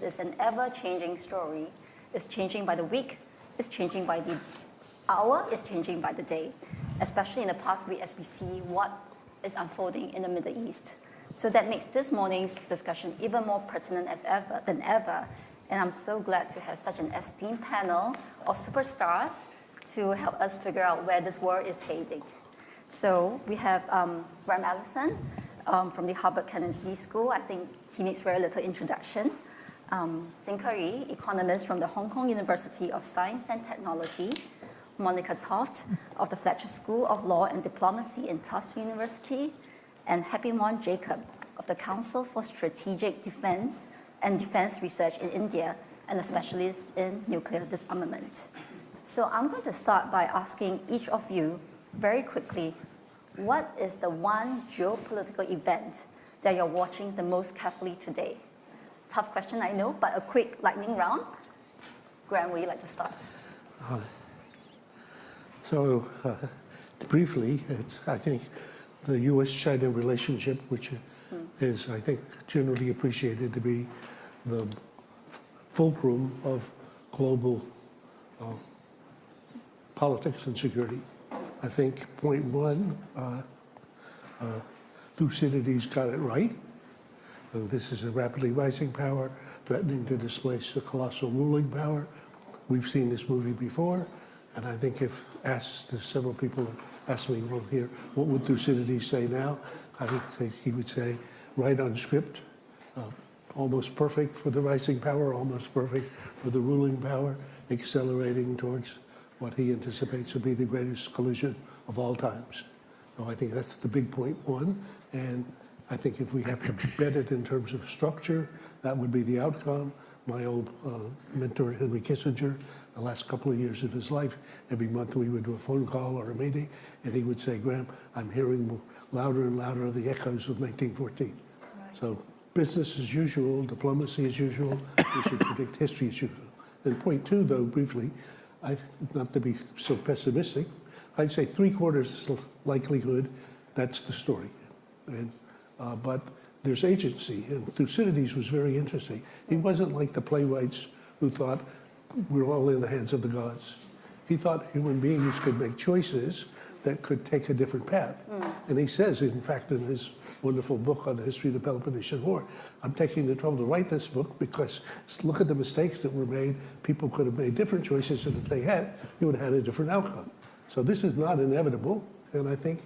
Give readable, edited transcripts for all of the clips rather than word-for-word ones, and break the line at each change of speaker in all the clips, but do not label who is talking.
It's an ever-changing story. It's changing by the week, it's changing by the hour, it's changing by the day, especially in the past week as we see what is unfolding in the Middle East. So that makes this morning's discussion even more pertinent than ever. And I'm so glad to have such an esteemed panel of superstars to help us figure out where this world is heading. So we have Graham Allison from the Harvard Kennedy School. I think he needs very little introduction. Jing Curry, economist from the Hong Kong University of Science and Technology. Monica Toft of the Fletcher School of Law and Diplomacy in Tufts University. And Happy Mon Jacob of the Council for Strategic Defense and Defense Research in India, and a specialist in nuclear disarmament. So I'm going to start by asking each of you very quickly, what is the one geopolitical event that you're watching the most carefully today? Tough question, I know, but a quick lightning round. Graham, would you like to start?
Briefly, I think the U.S.-China relationship, which is, I think, generally appreciated to be the fulcrum of global politics and security. I think point one, Thucydides got it right. This is a rapidly rising power threatening to displace the colossal ruling power. We've seen this movie before, and I think if asked, several people asked me, well, here, what would Thucydides say now? I would think he would say, right on script, almost perfect for the rising power, almost perfect for the ruling power, accelerating towards what he anticipates will be the greatest collision of all times. So I think that's the big point one, and I think if we have to bet it in terms of structure, that would be the outcome. My old mentor, Henry Kissinger, the last couple of years of his life, every month we would do a phone call or a meeting, and he would say, Graham, I'm hearing louder and louder the echoes of 1914. Right. So business as usual, diplomacy as usual, we should predict history as usual. And point two, though, briefly, not to be so pessimistic, I'd say 3/4 likelihood that's the story. And but there's agency, and Thucydides was very interesting. He wasn't like the playwrights who thought we're all in the hands of the gods. He thought human beings could make choices that could take a different path. And he says, in fact, in his wonderful book on the history of the Peloponnesian War, I'm taking the trouble to write this book because look at the mistakes that were made. People could have made different choices, and if they had, you would have had a different outcome. So this is not inevitable, and I think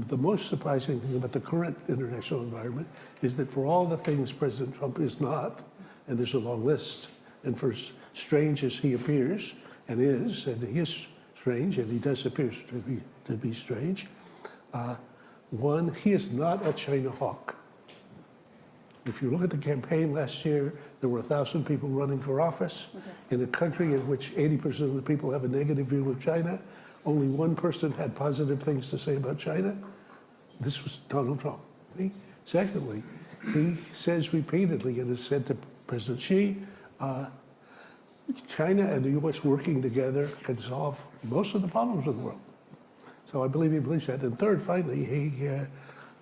the most surprising thing about the current international environment is that for all the things President Trump is not, and there's a long list, and for as strange as he appears, and he is strange, and he does appear to be strange, one, he is not a China hawk. If you look at the campaign last year, there were 1,000 people running for office. Yes. In a country in which 80% of the people have a negative view of China. Only one person had positive things to say about China. This was Donald Trump. Secondly, he says repeatedly, and has said to President Xi, China and the U.S. working together can solve most of the problems of the world. So I believe he believes that. And third, finally, he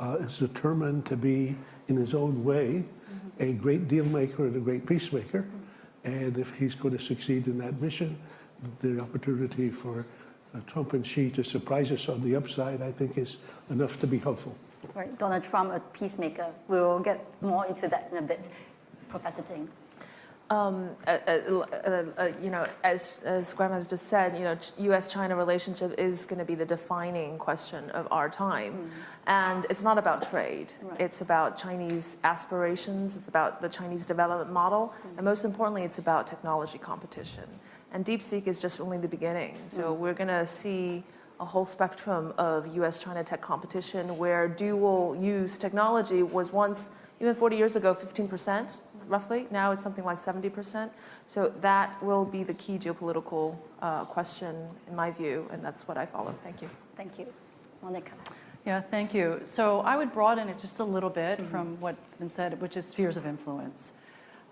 is determined to be, in his own way, a great deal maker and a great peacemaker. And if he's going to succeed in that mission, the opportunity for Trump and Xi to surprise us on the upside, I think, is enough to be hopeful.
Right, Donald Trump, a peacemaker. We'll get more into that in a bit. Professor Ding.
As Graham has just said, U.S.-China relationship is going to be the defining question of our time. And it's not about trade. Right. It's about Chinese aspirations. It's about the Chinese development model. And most importantly, it's about technology competition. And DeepSeek is just only the beginning. So we're going to see a whole spectrum of U.S.-China tech competition where dual-use technology was once, even 40 years ago, 15%. Roughly. Now it's something like 70%. So that will be the key geopolitical question, in my view, and that's what I follow. Thank you.
Thank you. Monica.
Yeah, thank you. So I would broaden it just a little bit from what's been said, which is spheres of influence.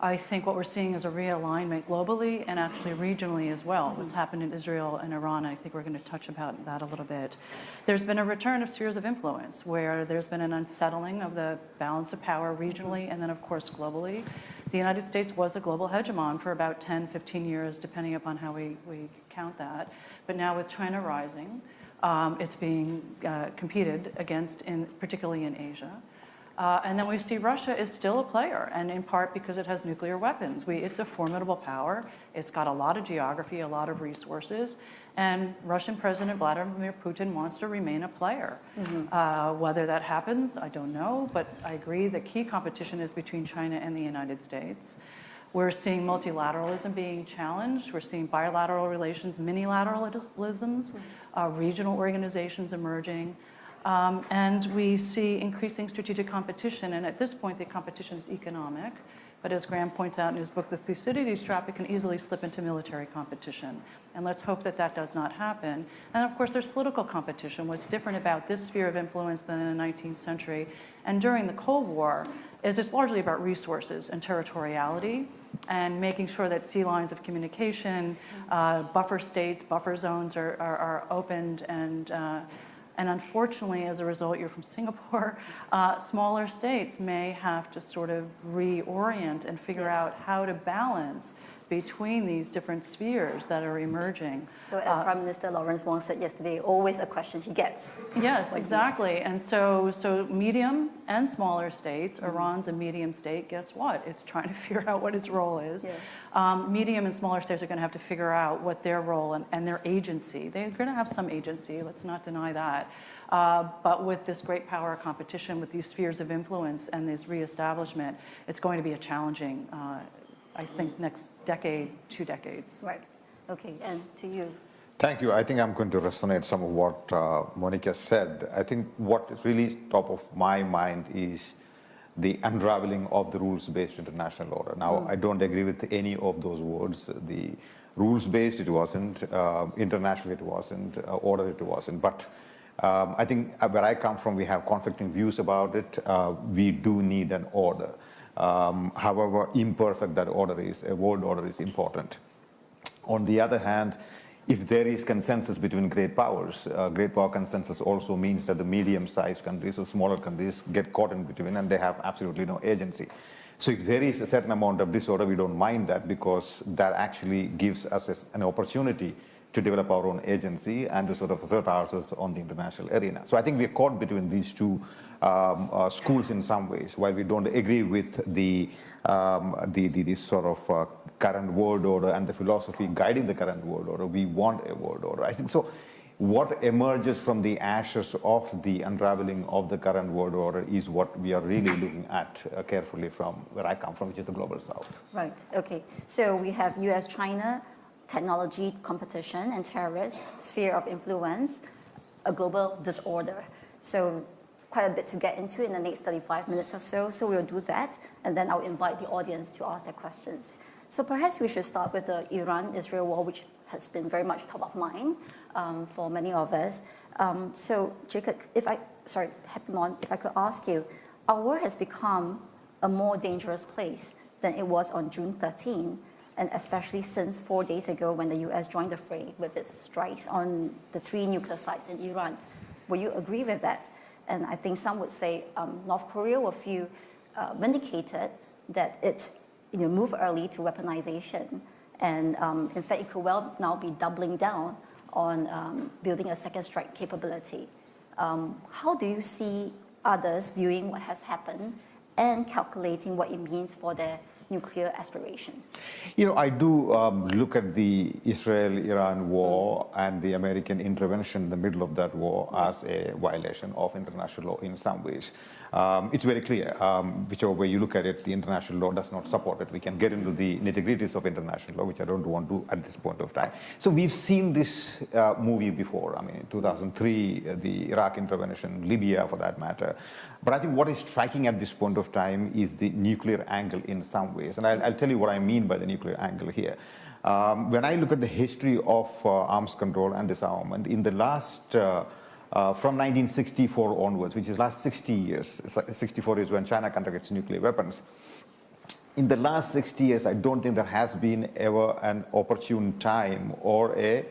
I think what we're seeing is a realignment globally and actually regionally as well. What's happened in Israel and Iran, I think we're going to touch about that a little bit. There's been a return of spheres of influence where there's been an unsettling of the balance of power regionally and then, of course, globally. The United States was a global hegemon for about 10, 15 years, depending upon how we count that. But now with China rising, it's being competed against, particularly in Asia. And then we see Russia is still a player, and in part because it has nuclear weapons. It's a formidable power. It's got a lot of geography, a lot of resources, and Russian President Vladimir Putin wants to remain a player. Whether that happens, I don't know, but I agree the key competition is between China and the United States. We're seeing multilateralism being challenged. We're seeing bilateral relations, minilateralisms, regional organizations emerging. And we see increasing strategic competition. And at this point, the competition is economic. But as Graham points out in his book, The Thucydides Trap, it can easily slip into military competition. And let's hope that that does not happen. And of course, there's political competition. What's different about this sphere of influence than in the 19th century and during the Cold War is it's largely about resources and territoriality and making sure that sea lines of communication, buffer states, buffer zones are opened and unfortunately, as a result, you're from Singapore, smaller states may have to sort of reorient and figure out how to balance between these different spheres that are emerging.
So as Prime Minister Lawrence Wong said yesterday, always a question he gets.
Yes, exactly. And so medium and smaller states, Iran's a medium state, guess what? It's trying to figure out what its role is.
Yes.
Medium and smaller states are going to have to figure out what their role and their agency. They're going to have some agency, let's not deny that. But with this great power competition, with these spheres of influence and this reestablishment, it's going to be a challenging I think next decade, 2 decades.
Right. Okay, and to you.
Thank you. I think I'm going to resonate some of what Monica said. I think what is really top of my mind is the unraveling of the rules-based international order. Now, I don't agree with any of those words. The rules-based, it wasn't. International, it wasn't. Order, it wasn't. But I think where I come from, we have conflicting views about it. We do need an order. However imperfect that order is, a world order is important. On the other hand, if there is consensus between great powers, great power consensus also means that the medium-sized countries or smaller countries get caught in between and they have absolutely no agency. So if there is a certain amount of disorder, we don't mind that because that actually gives us an opportunity to develop our own agency and to sort of assert ourselves on the international arena. So I think we're caught between these two schools in some ways. While we don't agree with the sort of current world order and the philosophy guiding the current world order, we want a world order. I think so. What emerges from the ashes of the unraveling of the current world order is what we are really looking at carefully from where I come from, which is the global south.
Right. Okay. So we have U.S.-China, technology competition and terrorists, sphere of influence, a global disorder. So quite a bit to get into in the next 35 minutes or so. So we'll do that, and then I'll invite the audience to ask their questions. So perhaps we should start with the Iran-Israel war, which has been very much top of mind for many of us. So Jacob, Hepimon, if I could ask you, our world has become a more dangerous place than it was on June 13, and especially since 4 days ago when the US joined the fray with its strikes on the 3 nuclear sites in Iran. Will you agree with that? And I think some would say North Korea will feel vindicated that it moved early to weaponization. And in fact, it could well now be doubling down on building a second strike capability. How do you see others viewing what has happened and calculating what it means for their nuclear aspirations?
I do look at the Israel-Iran war and the American intervention in the middle of that war as a violation of international law in some ways. It's very clear, whichever way you look at it, the international law does not support it. We can get into the nitty-gritties of international law, which I don't want to at this point of time. So we've seen this movie before. I mean, in 2003, the Iraq intervention, Libya for that matter. But I think what is striking at this point of time is the nuclear angle in some ways. And I'll tell you what I mean by the nuclear angle here. When I look at the history of arms control and disarmament, in the last from 1964 onwards, which is last 60 years, 64 is when China conducted its nuclear weapons, in the last 60 years, I don't think there has been ever an opportune time or a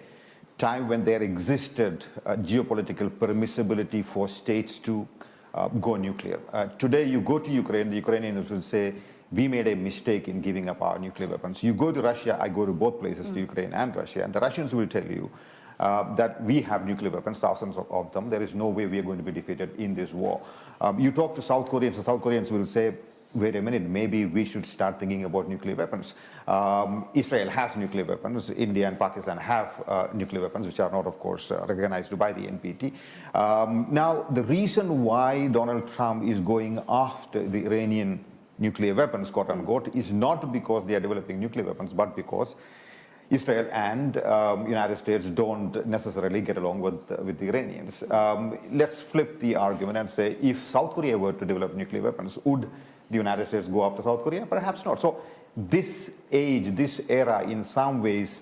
time when there existed geopolitical permissibility for states to go nuclear. Today, you go to Ukraine, the Ukrainians will say, we made a mistake in giving up our nuclear weapons. You go to Russia, I go to both places, to Ukraine and Russia, and the Russians will tell you that we have nuclear weapons, thousands of them. There is no way we are going to be defeated in this war. You talk to South Koreans, the South Koreans will say, wait a minute, maybe we should start thinking about nuclear weapons. Israel has nuclear weapons. India and Pakistan have nuclear weapons, which are not, of course, recognized by the NPT. Now, the reason why Donald Trump is going after the Iranian nuclear weapons, quote unquote, is not because they are developing nuclear weapons, but because Israel and United States don't necessarily get along with the Iranians. Let's flip the argument and say, if South Korea were to develop nuclear weapons, would the United States go after South Korea? Perhaps not. So this age, this era, in some ways,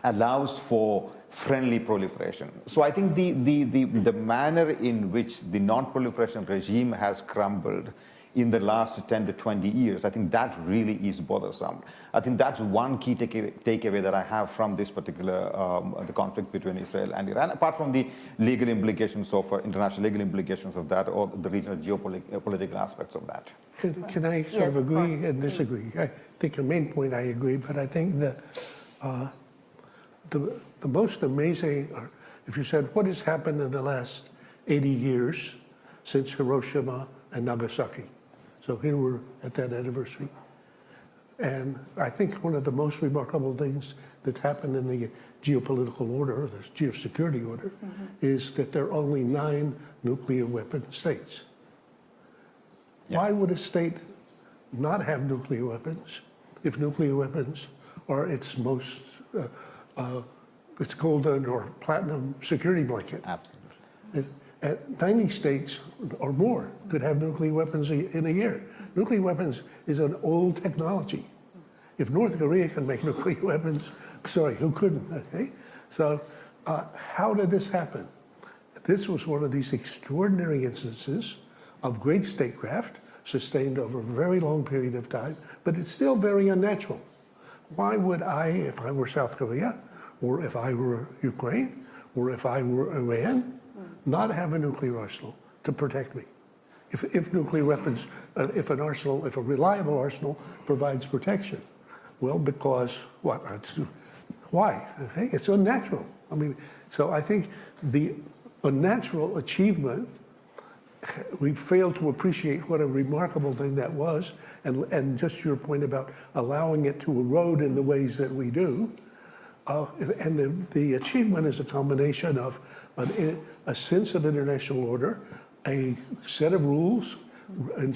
allows for friendly proliferation. So I think the manner in which the non-proliferation regime has crumbled in the last 10 to 20 years, I think that really is bothersome. I think that's one key takeaway that I have from this particular the conflict between Israel and Iran, apart from the legal implications of international legal implications of that, or the regional geopolitical aspects of that.
Can I sort
Yes,
of
of
agree
course.
and disagree? I think your main point I agree, but I think that the most amazing, if you said, what has happened in the last 80 years since Hiroshima and Nagasaki? So here we're at that anniversary. And I think one of the most remarkable things that's happened in the geopolitical order, or the geosecurity order, is that there are only 9 nuclear weapon states.
Yeah.
Why would a state not have nuclear weapons if nuclear weapons are its most, its golden or platinum security blanket?
Absolutely.
90 states or more could have nuclear weapons in a year. Nuclear weapons is an old technology. If North Korea can make nuclear weapons, sorry, who couldn't? Okay? So how did this happen? This was one of these extraordinary instances of great statecraft sustained over a very long period of time, but it's still very unnatural. Why would I, if I were South Korea, or if I were Ukraine, or if I were Iran, not have a nuclear arsenal to protect me? If nuclear weapons, if a reliable arsenal provides protection, well, because what? Why? Okay? It's unnatural. I mean, so I think the unnatural achievement, we failed to appreciate what a remarkable thing that was, and just your point about allowing it to erode in the ways that we do. And the achievement is a combination of a sense of international order, a set of rules with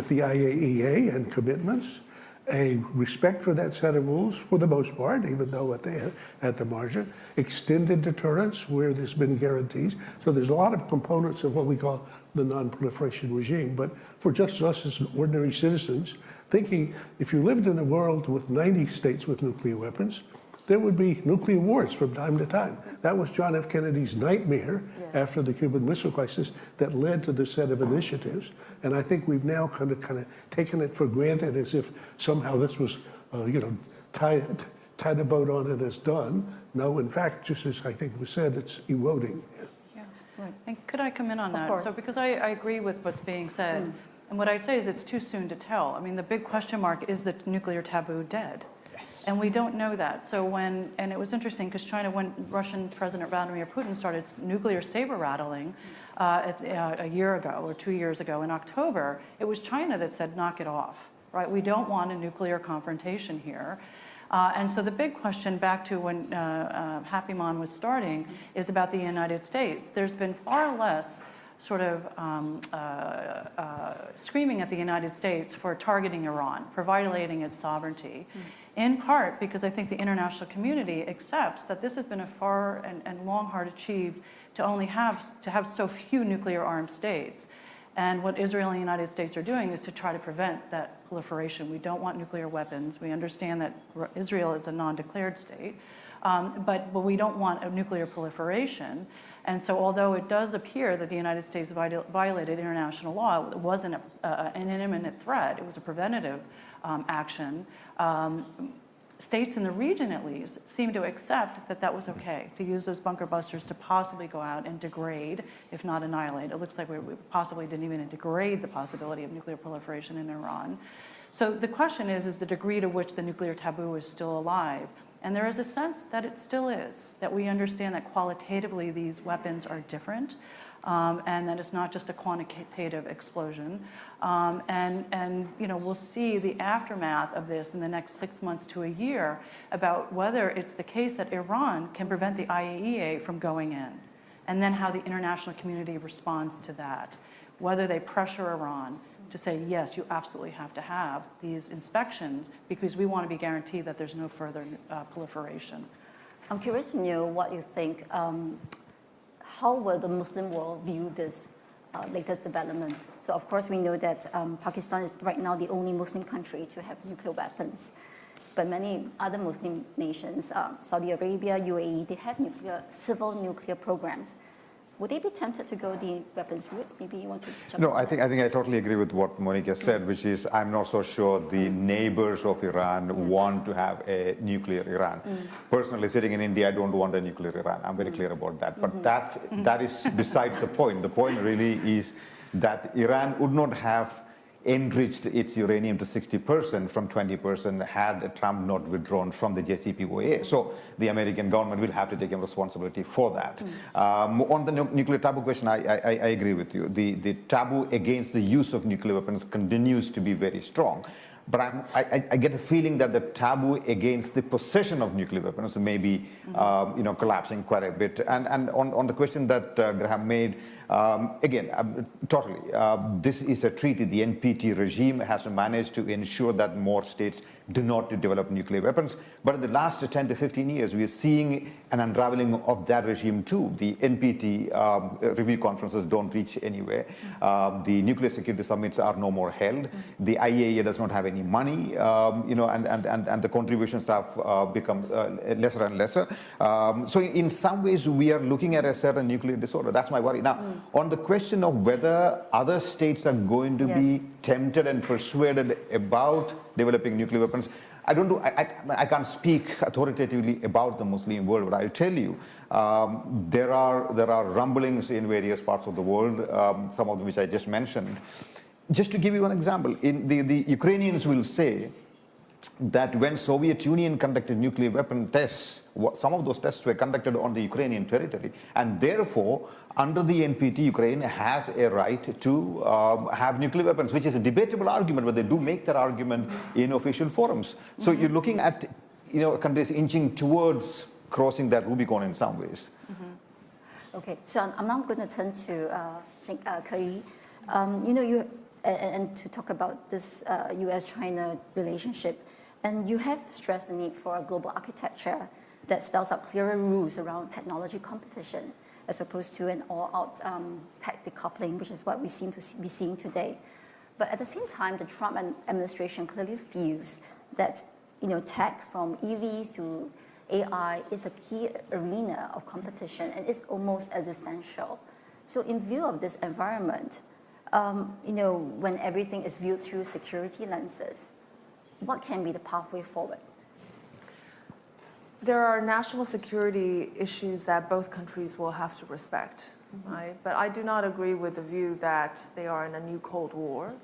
the IAEA and commitments, a respect for that set of rules for the most part, even though at the margin, extended deterrence where there's been guarantees. So there's a lot of components of what we call the non-proliferation regime. But for just us as ordinary citizens, thinking if you lived in a world with 90 states with nuclear weapons, there would be nuclear wars from time to time. That was John F. Kennedy's nightmare after the Cuban Missile Crisis that led to this set of initiatives. And I think we've now kind of taken it for granted as if somehow this was, tie the boat on it as done. No, in fact, just as I think was said, it's eroding.
Yeah.
Right.
And could I come in on that?
course.
So because I agree with what's being said, and what I say is it's too soon to tell. I mean, the big question mark is the nuclear taboo dead?
Yes.
And we don't know that. So and it was interesting because China, when Russian President Vladimir Putin started nuclear saber rattling a year ago or 2 years ago in October, it was China that said, knock it off, right? We don't want a nuclear confrontation here. And so the big question back to when Happy Man was starting is about the United States. There's been far less sort of screaming at the United States for targeting Iran, for violating its sovereignty, in part because I think the international community accepts that this has been a far and long hard achieved to only have so few nuclear armed states. And what Israel and the United States are doing is to try to prevent that proliferation. We don't want nuclear weapons. We understand that Israel is a non-declared state, but we don't want a nuclear proliferation. And so although it does appear that the United States violated international law, it wasn't an imminent threat, it was a preventative action, states in the region at least seem to accept that that was okay, to use those bunker busters to possibly go out and degrade, if not annihilate. It looks like we possibly didn't even degrade the possibility of nuclear proliferation in Iran. So the question is the degree to which the nuclear taboo is still alive. And there is a sense that it still is, that we understand that qualitatively these weapons are different, and that it's not just a quantitative explosion. And we'll see the aftermath of this in the next 6 months to a year about whether it's the case that Iran can prevent the IAEA from going in, and then how the international community responds to that, whether they pressure Iran to say, yes, you absolutely have to have these inspections because we want to be guaranteed that there's no further proliferation.
I'm curious to know what you think. How will the Muslim world view this latest development? So of course we know that Pakistan is right now the only Muslim country to have nuclear weapons. But many other Muslim nations, Saudi Arabia, UAE, they have civil nuclear programs. Would they be tempted to go the weapons route? Maybe you want to jump
No,
on
I think I totally agree with what Monica said, which is I'm not so sure the neighbors of Iran want to have a nuclear Iran. Personally, sitting in India, I don't want a nuclear Iran. I'm very clear about that. But that is besides the point. The point really is that Iran would not have enriched its uranium to 60% from 20% had Trump not withdrawn from the JCPOA. So the American government will have to take responsibility for that. On the nuclear taboo question, I agree with you. The taboo against the use of nuclear weapons continues to be very strong. But I get the feeling that the taboo against the possession of nuclear weapons may be collapsing quite a bit. And on the question that Graham made, again, totally. This is a treaty. The NPT regime has managed to ensure that more states do not develop nuclear weapons. But in the last 10 to 15 years, we are seeing an unraveling of that regime too. The NPT review conferences don't reach anywhere. The nuclear security summits are no more held. The IAEA does not have any money, and the contributions have become lesser and lesser. So in some ways, we are looking at a certain nuclear disorder. That's my worry. Now, on the question of whether other states are going to be tempted and persuaded about developing nuclear weapons, I can't speak authoritatively about the Muslim world, but I'll tell you, there are rumblings in various parts of the world, some of them which I just mentioned. Just to give you one example, the Ukrainians will say that when Soviet Union conducted nuclear weapon tests, some of those tests were conducted on the Ukrainian territory, and therefore, under the NPT, Ukraine has a right to have nuclear weapons, which is a debatable argument, but they do make that argument in official forums. So you're looking at countries inching towards crossing that Rubicon in some ways.
Okay, so I'm now going to turn to Kei. And to talk about this U.S.-China relationship. And you have stressed the need for a global architecture that spells out clearer rules around technology competition, as opposed to an all-out tech decoupling, which is what we seem to be seeing today. But at the same time, the Trump administration clearly feels that tech from EVs to AI is a key arena of competition and is almost existential. So in view of this environment, when everything is viewed through security lenses, what can be the pathway forward?
There are national security issues that both countries will have to respect, right? But I do not agree with the view that they are in a new Cold War.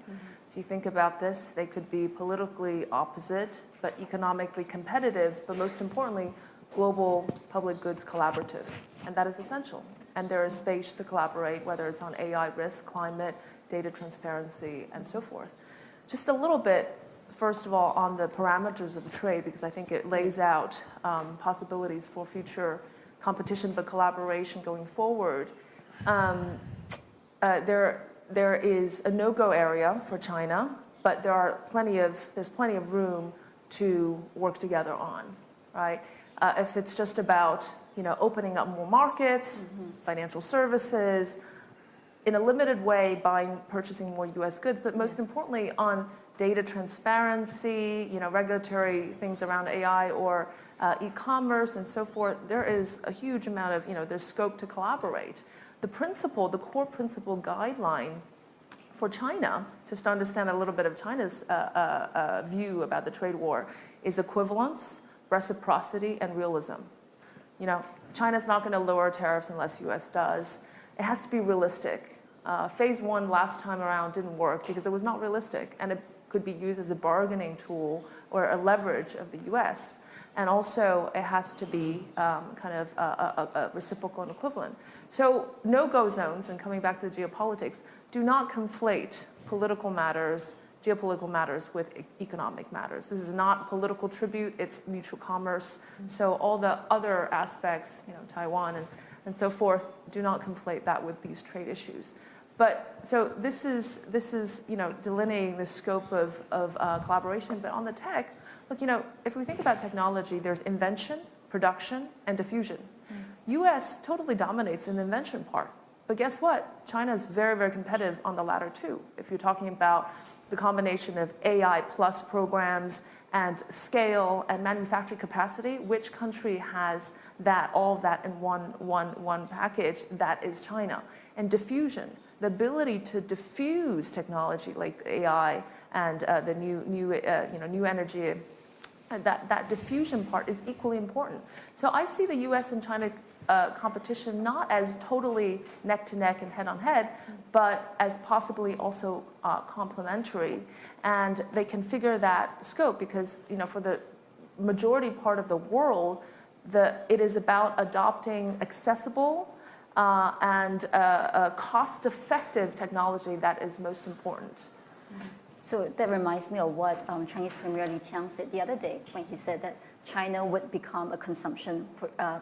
If you think about this, they could be politically opposite, but economically competitive, but most importantly, global public goods collaborative. And that is essential. And there is space to collaborate, whether it's on AI risk, climate, data transparency, and so forth. Just a little bit, first of all, on the parameters of trade, because I think it lays out possibilities for future competition, but collaboration going forward. There is a no-go area for China, but there's plenty of room to work together on, right? If it's just about opening up more markets, financial services, in a limited way, purchasing more U.S. goods, but most importantly on data transparency, regulatory things around AI or e-commerce and so forth, there is a huge amount of, there's scope to collaborate. The core principle guideline for China, just to understand a little bit of China's view about the trade war, is equivalence, reciprocity, and realism. China's not going to lower tariffs unless U.S. does. It has to be realistic. Phase one last time around didn't work because it was not realistic, and it could be used as a bargaining tool or a leverage of the U.S. And also, it has to be kind of a reciprocal and equivalent. So no-go zones, and coming back to geopolitics, do not conflate political matters, geopolitical matters with economic matters. This is not political tribute, it's mutual commerce. So all the other aspects, Taiwan and so forth, do not conflate that with these trade issues. But so this is delineating the scope of collaboration. But on the tech, look, if we think about technology, there's invention, production, and diffusion. U.S. totally dominates in the invention part. But guess what? China is very, very competitive on the latter too. If you're talking about the combination of AI plus programs and scale and manufacturing capacity, which country has all of that in one package? That is China. And diffusion, the ability to diffuse technology like AI and the new energy, that diffusion part is equally important. So I see the U.S. and China competition not as totally neck to neck and head on head, but as possibly also complementary. And they can figure that scope because, for the majority part of the world, it is about adopting accessible and cost-effective technology that is most important.
So that reminds me of what Chinese Premier Li Qiang said the other day when he said that China would become a consumption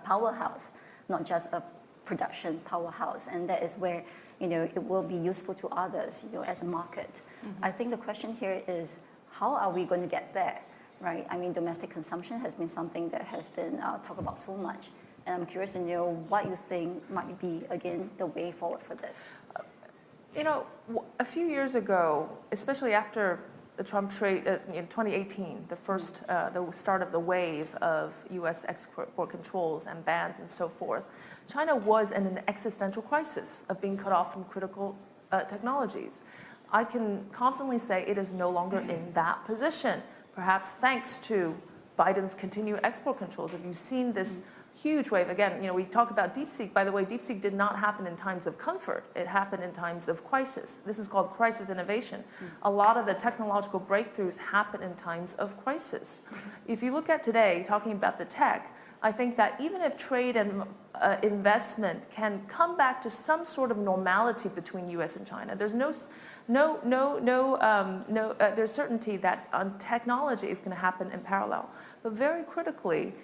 powerhouse, not just a production powerhouse. And that is where, it will be useful to others, as a market. I think the question here is, how are we going to get there, right? I mean, domestic consumption has been something that has been talked about so much. And I'm curious to know what you think might be, again, the way forward for this.
A few years ago, especially after the Trump trade, 2018, the start of the wave of U.S. export controls and bans and so forth, China was in an existential crisis of being cut off from critical technologies. I can confidently say it is no longer in that position, perhaps thanks to Biden's continued export controls. Have you seen this huge wave? Again, we talk about DeepSeek. By the way, DeepSeek did not happen in times of comfort. It happened in times of crisis. This is called crisis innovation. A lot of the technological breakthroughs happen in times of crisis. If you look at today, talking about the tech, I think that even if trade and investment can come back to some sort of normality between U.S. and China, there's there's certainty that technology is going to happen in parallel. But very critically,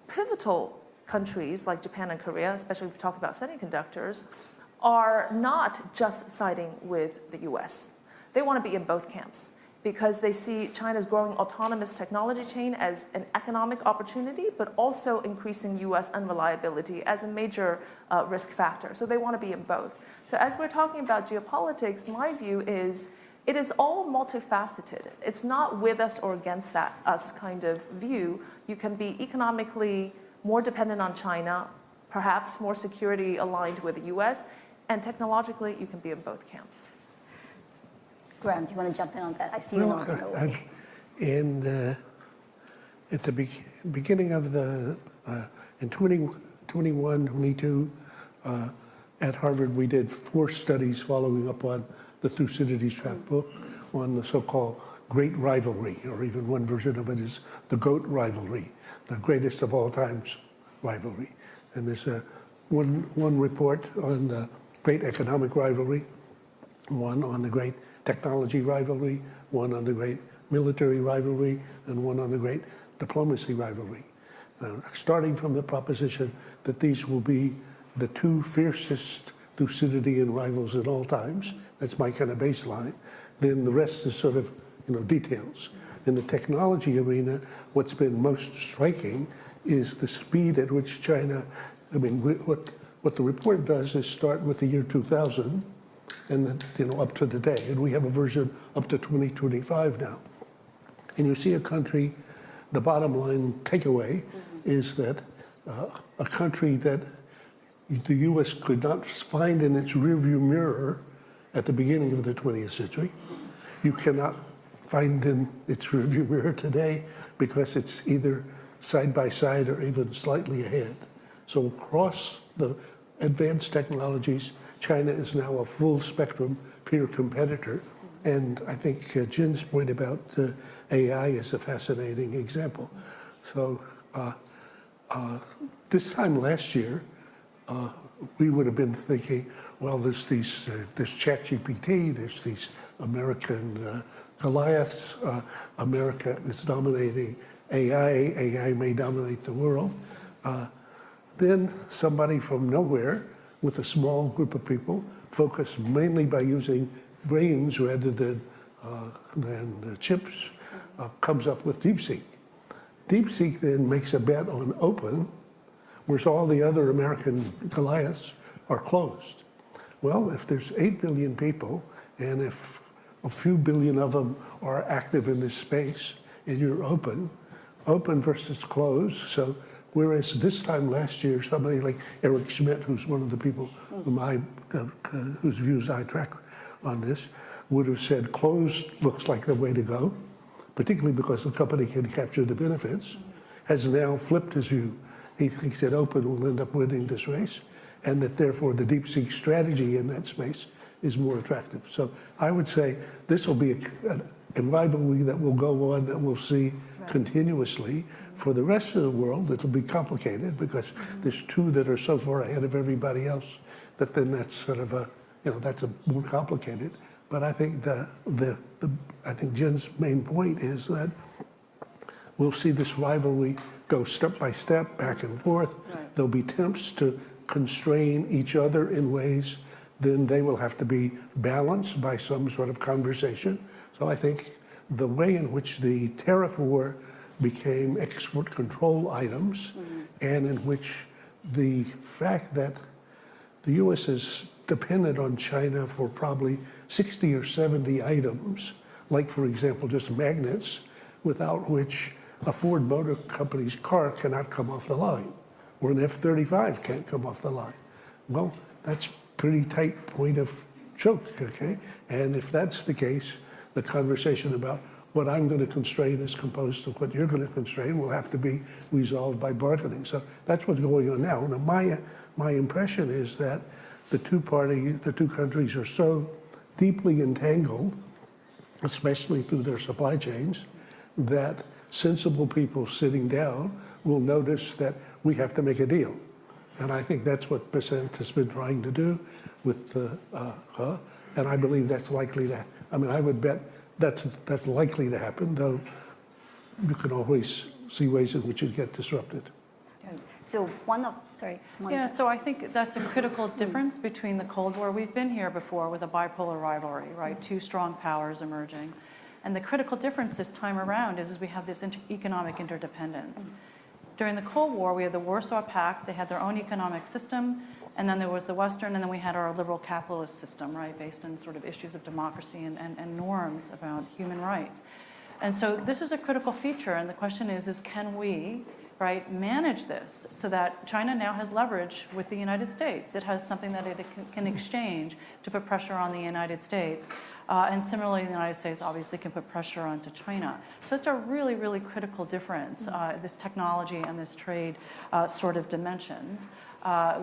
pivotal countries like Japan and Korea, especially if we talk about semiconductors, are not just siding with the US. They want to be in both camps because they see China's growing autonomous technology chain as an economic opportunity, but also increasing US unreliability as a major risk factor. So they want to be in both. So as we're talking about geopolitics, my view is it is all multifaceted. It's not with us or against us kind of view. You can be economically more dependent on China, perhaps more security aligned with the US, and technologically you can be in both camps.
Graham, do you want to jump in on that? I see you nodding away.
At the beginning of in 2021, 22, at Harvard, we did 4 studies following up on the Thucydides chapbook on the so-called Great Rivalry, or even one version of it is the Goat Rivalry, the greatest of all times rivalry. And there's one report on the Great Economic Rivalry, one on the Great Technology Rivalry, one on the Great Military Rivalry, and one on the Great Diplomacy Rivalry. Starting from the proposition that these will be the 2 fiercest Thucydidean rivals at all times. That's my kind of baseline. Then the rest is sort of, details. In the technology arena, what's been most striking is the speed at which China, what the report does is start with the year 2000 and up to today. And we have a version up to 2025 now. And you see a country, the bottom line takeaway is that a country that the U.S. could not find in its rearview mirror at the beginning of the 20th century, you cannot find in its rearview mirror today because it's either side by side or even slightly ahead. So across the advanced technologies, China is now a full spectrum peer competitor. And I think Jin's point about AI is a fascinating example. So this time last year, we would have been thinking, well, there's ChatGPT, there's these American Goliaths, America is dominating AI may dominate the world. Then somebody from nowhere with a small group of people focused mainly by using brains rather than chips comes up with DeepSeek. DeepSeek then makes a bet on open, whereas all the other American Goliaths are closed. Well, if there's 8 billion people, and if a few billion of them are active in this space, and you're open versus closed. So whereas this time last year, somebody like Eric Schmidt, who's one of the people whose views I track on this, would have said closed looks like the way to go, particularly because the company can capture the benefits, has now flipped his view. He thinks that open will end up winning this race, and that therefore the DeepSeek strategy in that space is more attractive. So I would say this will be a rivalry that will go on, that we'll see continuously. For the rest of the world, it'll be complicated because there's two that are so far ahead of everybody else that then that's sort of that's more complicated. But I think I think Jin's main point is that we'll see this rivalry go step by step, back and forth.
Right.
There'll be attempts to constrain each other in ways, then they will have to be balanced by some sort of conversation. So I think the way in which the tariff war became export control items, and in which the fact that the U.S. is dependent on China for probably 60 or 70 items, like, for example, just magnets, without which a Ford Motor Company's car cannot come off the line, or an F-35 can't come off the line. Well, that's pretty tight point of choke, okay? And if that's the case, the conversation about what I'm going to constrain as opposed to what you're going to constrain will have to be resolved by bargaining. So that's what's going on now. Now, my impression is that the two countries are so deeply entangled, especially through their supply chains, that sensible people sitting down will notice that we have to make a deal. And I think that's what Besant has been trying to do with and I believe that's likely to, I would bet that's likely to happen, though you can always see ways in which it gets disrupted.
So
So I think that's a critical difference between the Cold War. We've been here before with a bipolar rivalry, right? Two strong powers emerging. And the critical difference this time around is we have this economic interdependence. During the Cold War, we had the Warsaw Pact. They had their own economic system. And then there was the Western, and then we had our liberal capitalist system, right, based on sort of issues of democracy and norms about human rights. And so this is a critical feature, and the question is can we, right, manage this so that China now has leverage with the United States? It has something that it can exchange to put pressure on the United States. And similarly, the United States obviously can put pressure onto China. So it's a really, really critical difference, this technology and this trade sort of dimensions.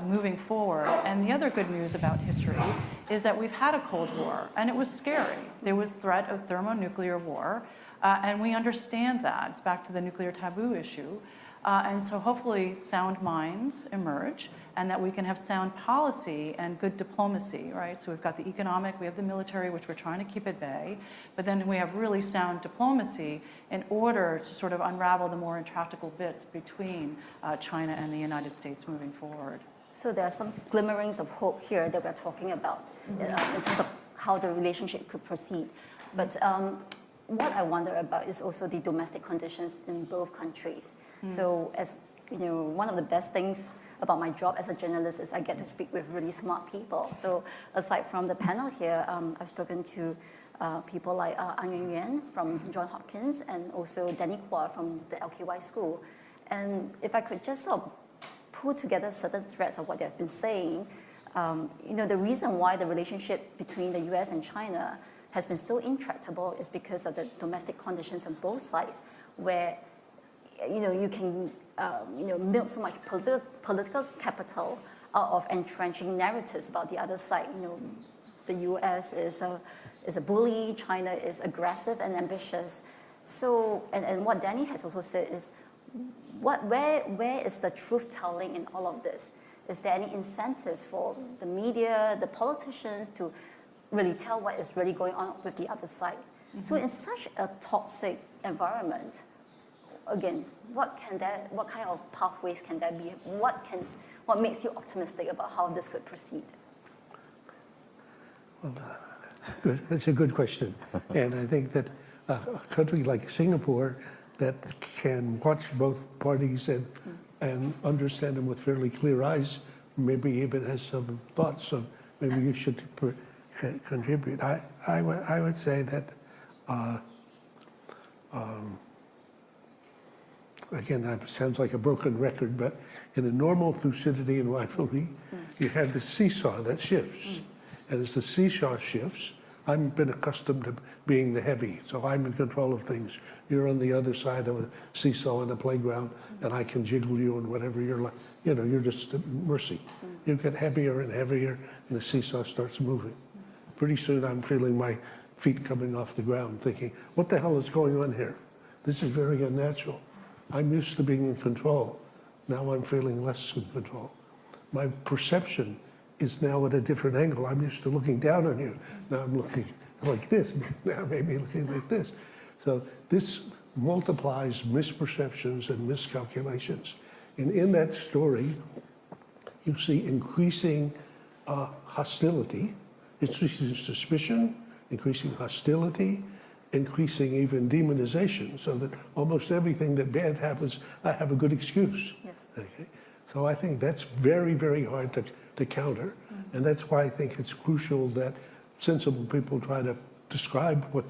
Moving forward. And the other good news about history is that we've had a Cold War, and it was scary. There was threat of thermonuclear war, and we understand that. It's back to the nuclear taboo issue. And so hopefully sound minds emerge, and that we can have sound policy and good diplomacy, right? So we've got the economic, we have the military, which we're trying to keep at bay, but then we have really sound diplomacy in order to sort of unravel the more intractable bits between China and the United States moving forward.
So there are some glimmerings of hope here that we're talking about in terms of how the relationship could proceed. But what I wonder about is also the domestic conditions in both countries. So as one of the best things about my job as a journalist is I get to speak with really smart people. So aside from the panel here, I've spoken to people like An Yuan from Johns Hopkins and also Danny Kwa from the LKY school. And if I could just sort of pull together certain threads of what they've been saying, the reason why the relationship between the US and China has been so intractable is because of the domestic conditions on both sides, where you can milk so much political capital out of entrenching narratives about the other side. The US is a bully, China is aggressive and ambitious. So, and what Danny has also said is, where is the truth telling in all of this? Is there any incentives for the media, the politicians to really tell what is really going on with the other side? Mm-hmm. So in such a toxic environment, again, what kind of pathways can there be? What makes you optimistic about how this could proceed?
Well, good. That's a good question. And I think that a country like Singapore that can watch both parties and understand them with fairly clear eyes, maybe even has some thoughts of maybe you should contribute. I would say that, again, that sounds like a broken record, but in a normal Thucydidean and rivalry, you have the seesaw that shifts. And as the seesaw shifts, I've been accustomed to being the heavy, so I'm in control of things. You're on the other side of a seesaw in a playground, and I can jiggle you and whatever you're like. You're just at mercy. You get heavier and heavier, and the seesaw starts moving. Pretty soon I'm feeling my feet coming off the ground, thinking, what the hell is going on here? This is very unnatural. I'm used to being in control. Now I'm feeling less in control. My perception is now at a different angle. I'm used to looking down on you. Now I'm looking like this. Now maybe looking like this. So this multiplies misperceptions and miscalculations. And in that story, you see increasing hostility, increasing suspicion, increasing hostility, increasing even demonization, so that almost everything that bad happens, I have a good excuse.
Yes.
Okay? So I think that's very, very hard to counter. And that's why I think it's crucial that sensible people try to describe what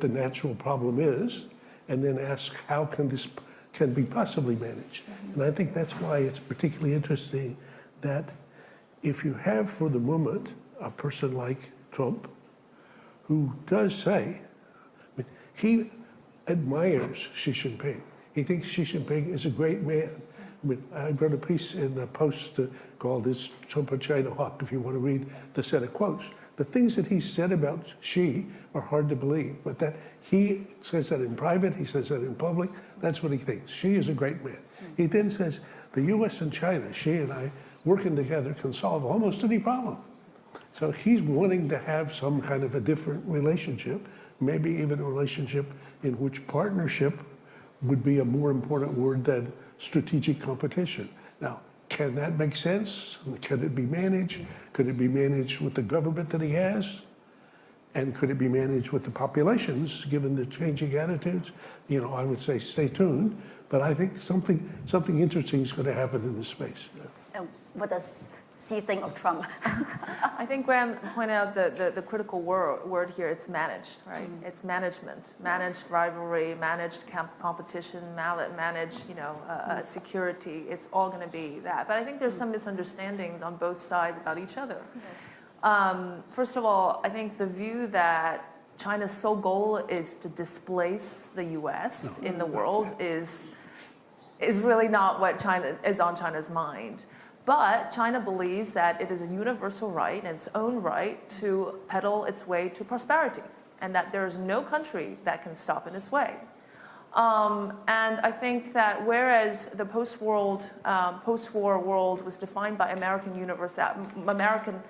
the natural problem is, and then ask how can this can be possibly managed. And I think that's why it's particularly interesting that if you have for the moment a person like Trump, who does say, he admires Xi Jinping. He thinks Xi Jinping is a great man. I wrote a piece in the Post called "Is Trump a China Hawk?" if you want to read the set of quotes. The things that he said about Xi are hard to believe, but that he says that in private, he says that in public, that's what he thinks. Xi is a great man. He then says, the US and China, Xi and I, working together can solve almost any problem. So he's wanting to have some kind of a different relationship, maybe even a relationship in which partnership would be a more important word than strategic competition. Now, can that make sense? Can it be managed? Could it be managed with the government that he has? And could it be managed with the populations, given the changing attitudes? I would say stay tuned, but I think something interesting is going to happen in this space.
And what does Xi think of Trump?
I think Graham pointed out the critical word here, it's managed, right? It's management, managed rivalry, managed competition, managed, security. It's all going to be that. But I think there's some misunderstandings on both sides about each other.
Yes.
First of all, I think the view that China's sole goal is to displace the U.S. in the world is really not what is on China's mind. But China believes that it is a universal right and its own right to pedal its way to prosperity, and that there is no country that can stop in its way. And I think that whereas the post-war world was defined by American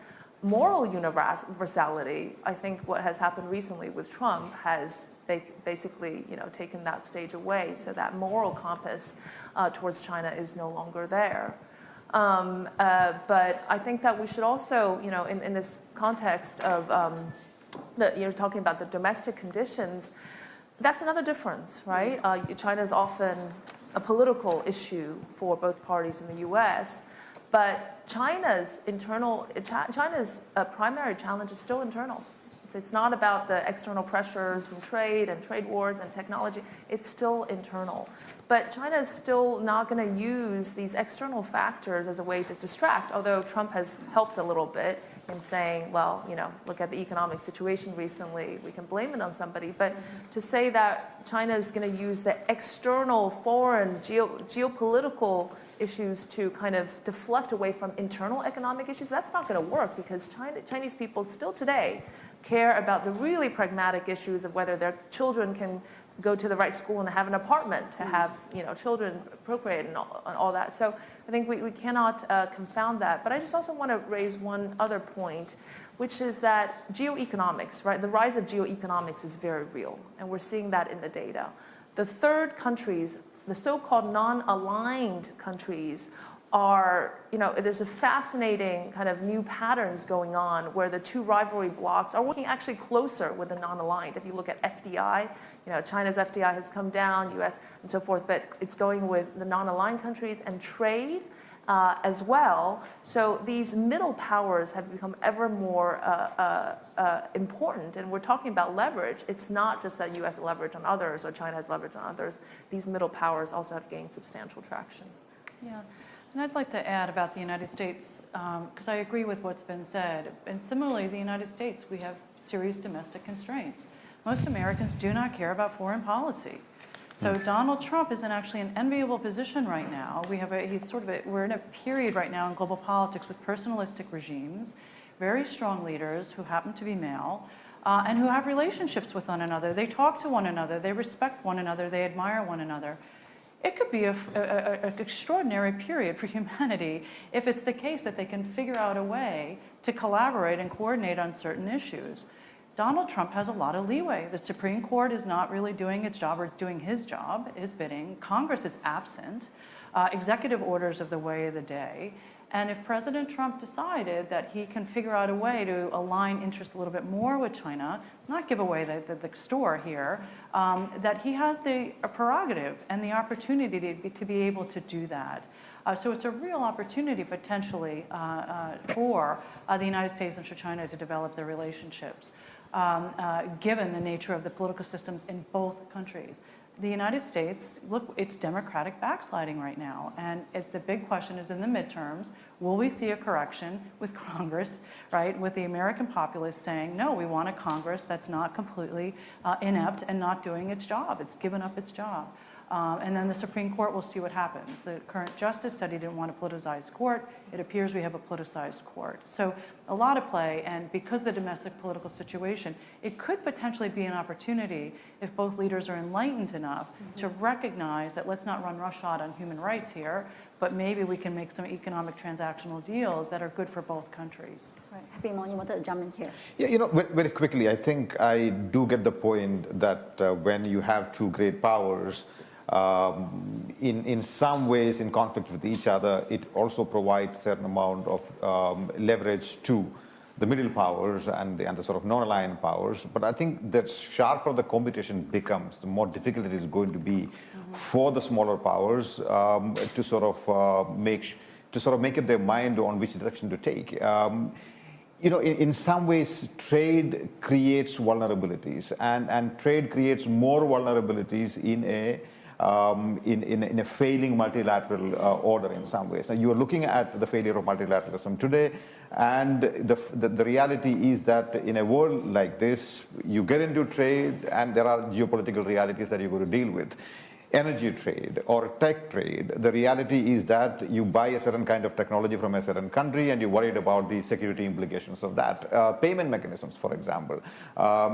moral universality, I think what has happened recently with Trump has basically, taken that stage away, so that moral compass towards China is no longer there. But I think that we should also, in this context of you're talking about the domestic conditions, that's another difference, right? China is often a political issue for both parties in the U.S., but China's primary challenge is still internal. It's not about the external pressures from trade and trade wars and technology. It's still internal. But China is still not going to use these external factors as a way to distract, although Trump has helped a little bit in saying, well, look at the economic situation recently, we can blame it on somebody. But to say that China is going to use the external foreign geopolitical issues to kind of deflect away from internal economic issues, that's not going to work, because Chinese people still today care about the really pragmatic issues of whether their children can go to the right school and have an apartment to have children procreate and all that. So I think we cannot confound that. But I just also want to raise one other point, which is that geoeconomics, right? The rise of geoeconomics is very real, and we're seeing that in the data. The third countries, the so-called non-aligned countries, are, there's a fascinating kind of new patterns going on where the two rivalry blocs are working actually closer with the non-aligned. If you look at FDI, China's FDI has come down, US and so forth, but it's going with the non-aligned countries, and trade as well. So these middle powers have become ever more important, and we're talking about leverage. It's not just that US has leverage on others or China has leverage on others. These middle powers also have gained substantial traction.
Yeah. And I'd like to add about the United States, because I agree with what's been said. And similarly, the United States, we have serious domestic constraints. Most Americans do not care about foreign policy. So Donald Trump is in actually an enviable position right now. We're in a period right now in global politics with personalistic regimes, very strong leaders who happen to be male, and who have relationships with one another. They talk to one another, they respect one another, they admire one another. It could be an extraordinary period for humanity if it's the case that they can figure out a way to collaborate and coordinate on certain issues. Donald Trump has a lot of leeway. The Supreme Court is not really doing its job, or it's doing his job, his bidding. Congress is absent. Executive orders are the way of the day. And if President Trump decided that he can figure out a way to align interests a little bit more with China, not give away the store here, that he has the prerogative and the opportunity to be able to do that. So it's a real opportunity potentially for the United States and for China to develop their relationships, given the nature of the political systems in both countries. The United States, look, it's democratic backsliding right now. And the big question is in the midterms, will we see a correction with Congress, right, with the American populace saying, no, we want a Congress that's not completely inept and not doing its job. It's given up its job. And then the Supreme Court will see what happens. The current justice said he didn't want a politicized court. It appears we have a politicized court. So a lot of play, and because of the domestic political situation, it could potentially be an opportunity if both leaders are enlightened enough to recognize that let's not run roughshod on human rights here, but maybe we can make some economic transactional deals that are good for both countries.
Right. Happy Mon, you wanted to jump in here.
Yeah, very quickly, I think I do get the point that when you have two great powers, in some ways in conflict with each other, it also provides a certain amount of leverage to the middle powers and the sort of non-aligned powers. But I think the sharper the competition becomes, the more difficult it is going to be for the smaller powers to sort of make up their mind on which direction to take. In some ways, trade creates vulnerabilities, and trade creates more vulnerabilities in a failing multilateral order in some ways. Now, you are looking at the failure of multilateralism today, and the reality is that in a world like this, you get into trade, and there are geopolitical realities that you're going to deal with. Energy trade or tech trade, the reality is that you buy a certain kind of technology from a certain country and you're worried about the security implications of that. Payment mechanisms, for example.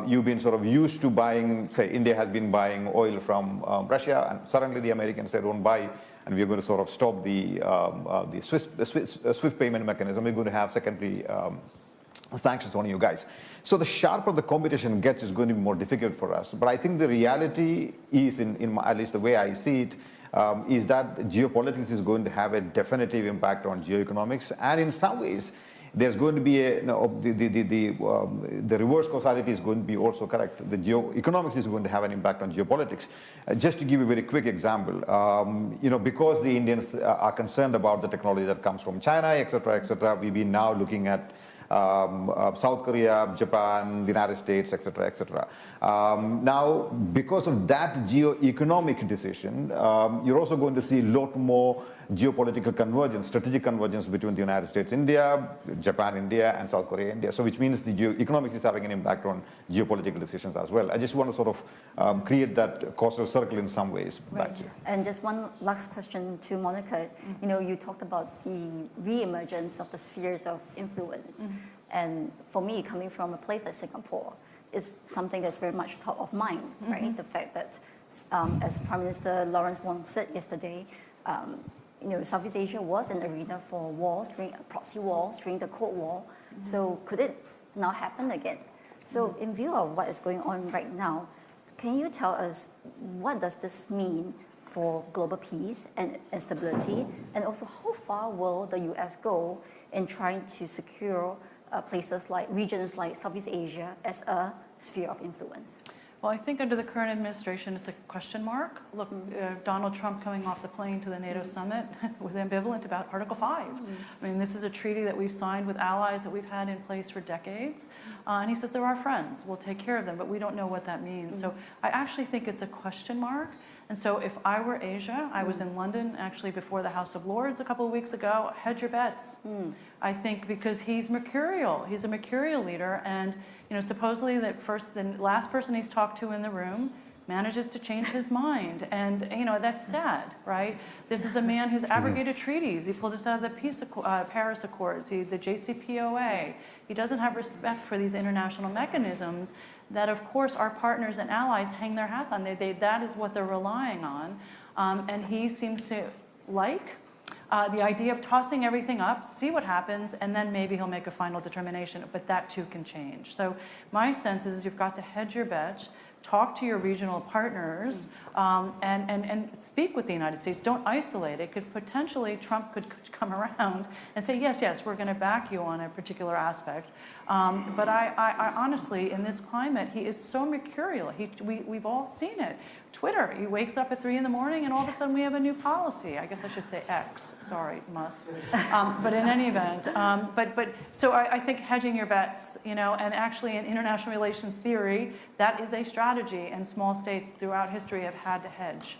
You've been sort of used to buying, say, India has been buying oil from Russia, and suddenly the Americans say, don't buy, and we're going to sort of stop the SWIFT payment mechanism. We're going to have secondary sanctions on you guys. So the sharper the competition gets, is going to be more difficult for us. But I think the reality is, at least the way I see it, is that geopolitics is going to have a definitive impact on geoeconomics. And in some ways, there's going to be the reverse causality is going to be also correct. The geoeconomics is going to have an impact on geopolitics. Just to give you a very quick example, because the Indians are concerned about the technology that comes from China, et cetera, we've been now looking at South Korea, Japan, the United States, et cetera. Now, because of that geo-economic decision, you're also going to see a lot more geopolitical convergence, strategic convergence between the United States, India, Japan, India, and South Korea, India. So which means the geo-economics is having an impact on geopolitical decisions as well. I just want to sort of create that causal circle in some ways. Back to you.
And just one last question to Monica. You talked about the re-emergence of the spheres of influence. And for me, coming from a place like Singapore, is something that's very much top of mind, right? The fact that, as Prime Minister Lawrence Wong said yesterday, Southeast Asia was an arena for wars, proxy wars during the Cold War. So could it now happen again? So in view of what is going on right now, can you tell us what does this mean for global peace and stability? And also how far will the US go in trying to secure regions like Southeast Asia as a sphere of influence?
Well, I think under the current administration, it's a question mark. Look, Donald Trump coming off the plane to the NATO summit was ambivalent about Article 5. I mean, this is a treaty that we've signed with allies that we've had in place for decades. And he says they're our friends. We'll take care of them, but we don't know what that means. So I actually think it's a question mark. And so if I were Asia, I was in London actually before the House of Lords a couple of weeks ago, hedge your bets. I think because he's mercurial. He's a mercurial leader. And supposedly the last person he's talked to in the room manages to change his mind. And that's sad, right? This is a man who's abrogated treaties. He pulled us out of the Paris Accords, the JCPOA. He doesn't have respect for these international mechanisms that, of course, our partners and allies hang their hats on. That is what they're relying on. And he seems to like the idea of tossing everything up, see what happens, and then maybe he'll make a final determination, but that too can change. So my sense is you've got to hedge your bets, talk to your regional partners, and speak with the United States. Don't isolate it. Trump could come around and say, yes, we're going to back you on a particular aspect. But I honestly, in this climate, he is so mercurial. We've all seen it. Twitter, he wakes up at 3 in the morning and all of a sudden we have a new policy. I guess I should say X, sorry, Musk. But in any event, so I think hedging your bets, and actually in international relations theory, that is a strategy, and small states throughout history have had to hedge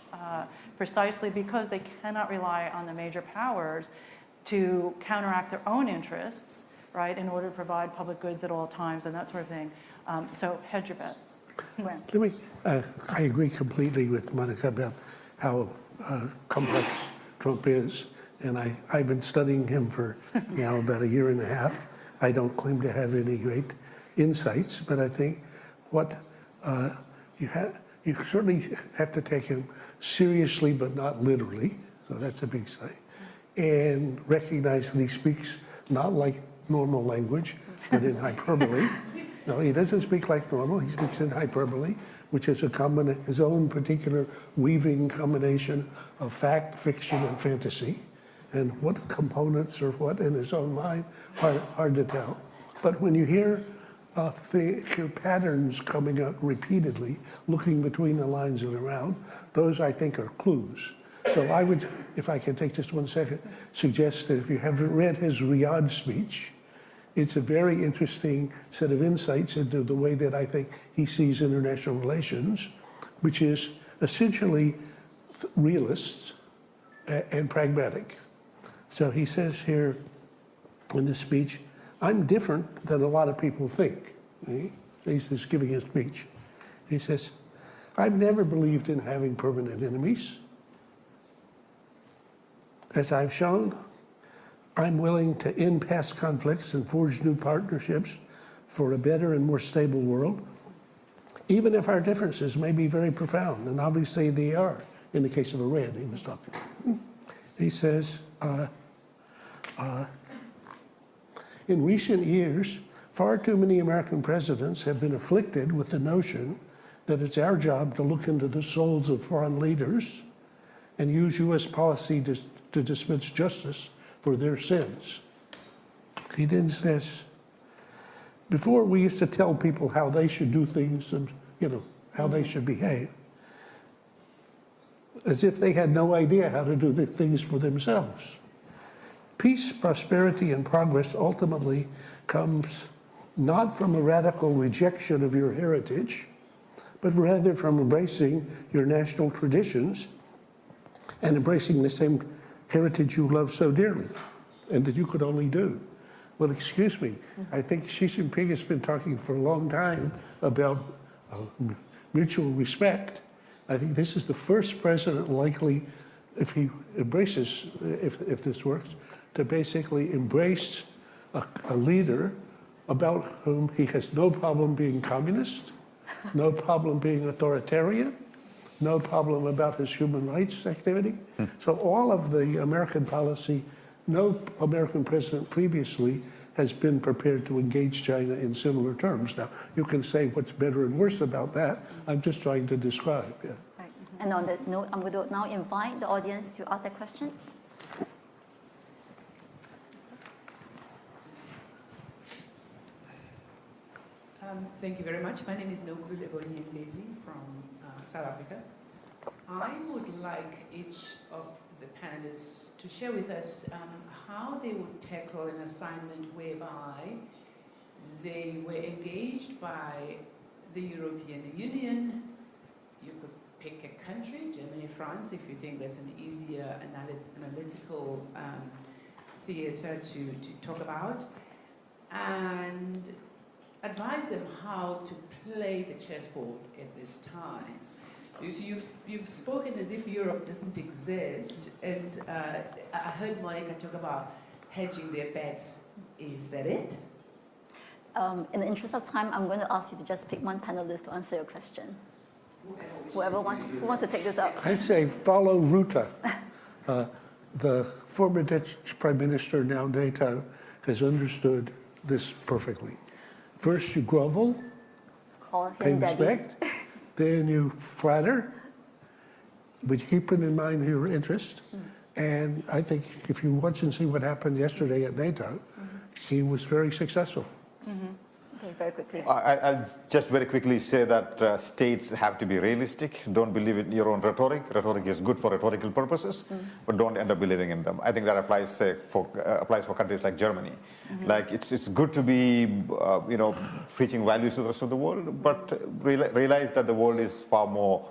precisely because they cannot rely on the major powers to counteract their own interests, right, in order to provide public goods at all times and that sort of thing. So hedge your bets.
I agree completely with Monica about how complex Trump is, and I've been studying him for now about a year and a half. I don't claim to have any great insights, but I think what you certainly have to take him seriously, but not literally. So that's a big sign, and recognize that he speaks not like normal language, but in hyperbole. No, he doesn't speak like normal. He speaks in hyperbole, which is his own particular weaving combination of fact, fiction, and fantasy. And what components or what in his own mind, hard to tell. But when you hear patterns coming up repeatedly, looking between the lines and around, those I think are clues. So I would, if I can take just 1 second, suggest that if you haven't read his Riyadh speech, it's a very interesting set of insights into the way that I think he sees international relations, which is essentially realist and pragmatic. So he says here in the speech, I'm different than a lot of people think. He's just giving his speech. He says, I've never believed in having permanent enemies. As I've shown, I'm willing to end past conflicts and forge new partnerships for a better and more stable world, even if our differences may be very profound, and obviously they are, in the case of Iran he was talking. He says, in recent years, far too many American presidents have been afflicted with the notion that it's our job to look into the souls of foreign leaders and use U.S. policy to dispense justice for their sins. He then says, before we used to tell people how they should do things and, how they should behave, as if they had no idea how to do the things for themselves. Peace, prosperity, and progress ultimately comes not from a radical rejection of your heritage, but rather from embracing your national traditions and embracing the same heritage you love so dearly and that you could only do. Well, excuse me, I think Xi Jinping has been talking for a long time about mutual respect. I think this is the first president likely, if he embraces, if this works, to basically embrace a leader about whom he has no problem being communist, no problem being authoritarian, no problem about his human rights activity. So all of the American policy, no American president previously has been prepared to engage China in similar terms. Now, you can say what's better and worse about that. I'm just trying to describe. Yeah.
Right. And on that note, I'm going to now invite the audience to ask their questions.
Thank you very much. My name is Nogul Ebonyi-Mbezi from South Africa. I would like each of the panelists to share with us how they would tackle an assignment whereby they were engaged by the European Union. You could pick a country, Germany, France, if you think that's an easier analytical theater to talk about, and advise them how to play the chessboard at this time. You've spoken as if Europe doesn't exist, and I heard Monica talk about hedging their bets. Is that it?
In the interest of time, I'm going to ask you to just pick one panelist to answer your question. Who wants to take this up?
I'd say follow Ruta. The former Dutch Prime Minister, now NATO, has understood this perfectly. First you grovel,
Call
pay
him Daddy.
respect, then you flatter, but keeping in mind your interest. And I think if you watch and see what happened yesterday at NATO, he was very successful.
Okay, very quickly.
I'll just very quickly say that states have to be realistic. Don't believe in your own rhetoric. Rhetoric is good for rhetorical purposes, but don't end up believing in them. I think that applies, say, applies for countries like Germany. Like it's good to be, preaching values to the rest of the world, but realize that the world is far more,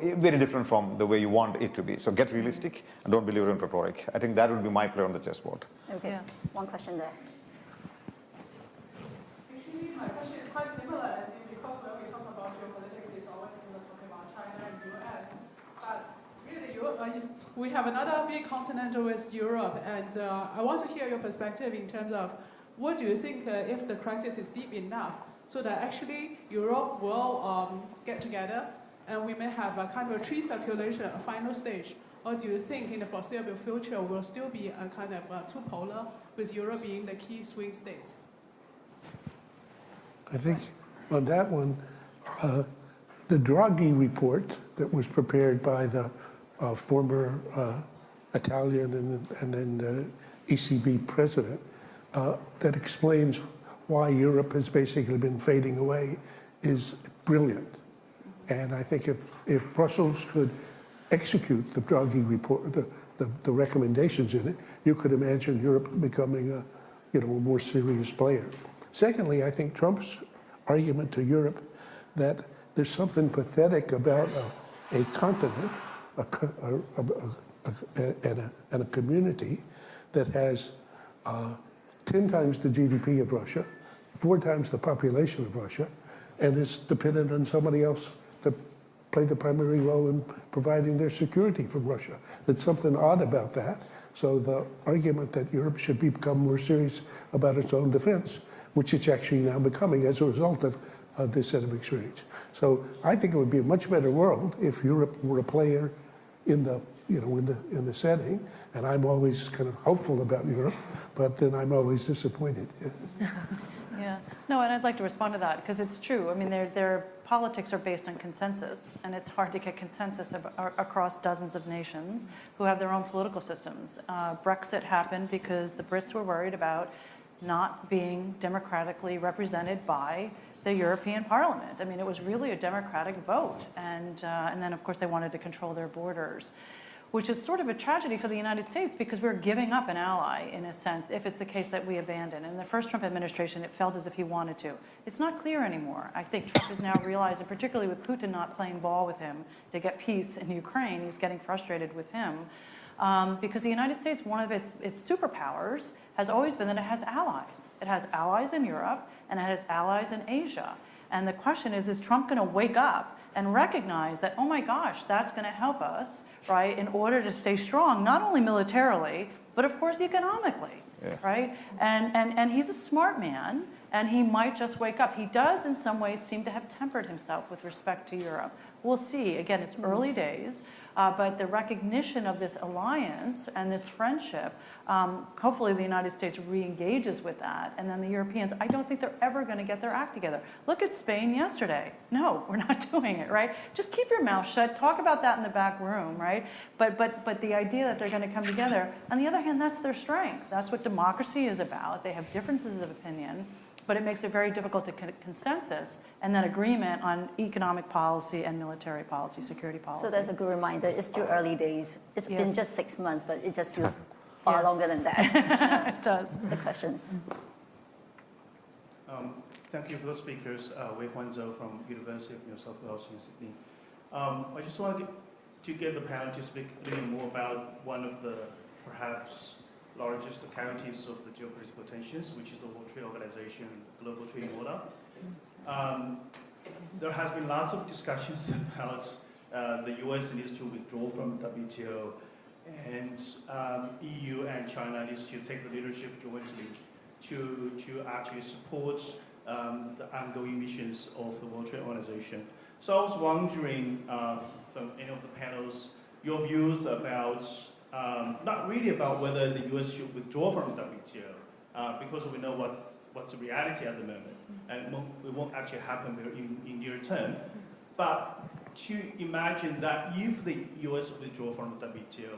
very different from the way you want it to be. So get realistic and don't believe in rhetoric. I think that would be my play on the chessboard.
Okay,
Yeah.
one question there.
Actually, my question is quite similar, I think, because when we talk about geopolitics, it's always talking about China and US. But really, we have another big continent with Europe, and I want to hear your perspective in terms of what do you think if the crisis is deep enough so that actually Europe will get together and we may have a kind of a tree circulation, a final stage? Or do you think in the foreseeable future will still be a kind of two polar, with Europe being the key swing states?
I think on that one, the Draghi report that was prepared by the former Italian and then ECB president that explains why Europe has basically been fading away is brilliant. And I think if Brussels could execute the Draghi report, the recommendations in it, you could imagine Europe becoming a more serious player. Secondly, I think Trump's argument to Europe that there's something pathetic about a continent and a community that has 10 times the GDP of Russia, 4 times the population of Russia, and is dependent on somebody else to play the primary role in providing their security from Russia. There's something odd about that. So the argument that Europe should become more serious about its own defense, which it's actually now becoming as a result of this set of experience. So I think it would be a much better world if Europe were a player in the in the setting, and I'm always kind of hopeful about Europe, but then I'm always disappointed.
Yeah, no, and I'd like to respond to that because it's true. I mean, there are politics are based on consensus, and it's hard to get consensus across dozens of nations who have their own political systems. Brexit happened because the Brits were worried about not being democratically represented by the European Parliament. I mean, it was really a democratic vote, and then, of course, they wanted to control their borders, which is sort of a tragedy for the United States because we're giving up an ally, in a sense, if it's the case that we abandon. In the first Trump administration, it felt as if he wanted to. It's not clear anymore. I think Trump has now realized, and particularly with Putin not playing ball with him to get peace in Ukraine, he's getting frustrated with him. Because the United States, one of its superpowers has always been that it has allies. It has allies in Europe, and it has allies in Asia. And the question is Trump going to wake up and recognize that, oh my gosh, that's going to help us, right, in order to stay strong, not only militarily, but of course economically, right? And he's a smart man, and he might just wake up. He does, in some ways, seem to have tempered himself with respect to Europe. We'll see. Again, it's early days, but the recognition of this alliance and this friendship, hopefully the United States re-engages with that, and then the Europeans, I don't think they're ever going to get their act together. Look at Spain yesterday. No, we're not doing it, right? Just keep your mouth shut. Talk about that in the back room, right? But the idea that they're going to come together, on the other hand, that's their strength. That's what democracy is about. They have differences of opinion, but it makes it very difficult to consensus and then agreement on economic policy and military policy, security policy.
So that's a good reminder. It's still early days. It's been
Yes.
just 6 months, but it just feels far
Yes.
longer than that.
It does.
The questions.
Thank you for the speakers. Wei Huanzhou from University of New South Wales in Sydney. I just wanted to get the panel to speak a little more about one of the perhaps largest casualties of the geopolitical tensions, which is the World Trade Organization Global Trading Order. There has been lots of discussions about the US needs to withdraw from WTO, and EU and China needs to take the leadership jointly to actually support the ongoing missions of the World Trade Organization. So I was wondering from any of the panels, your views about not really about whether the US should withdraw from the WTO, because we know what's the reality at the moment, and it won't actually happen in near term. But to imagine that if the US withdraw from the WTO,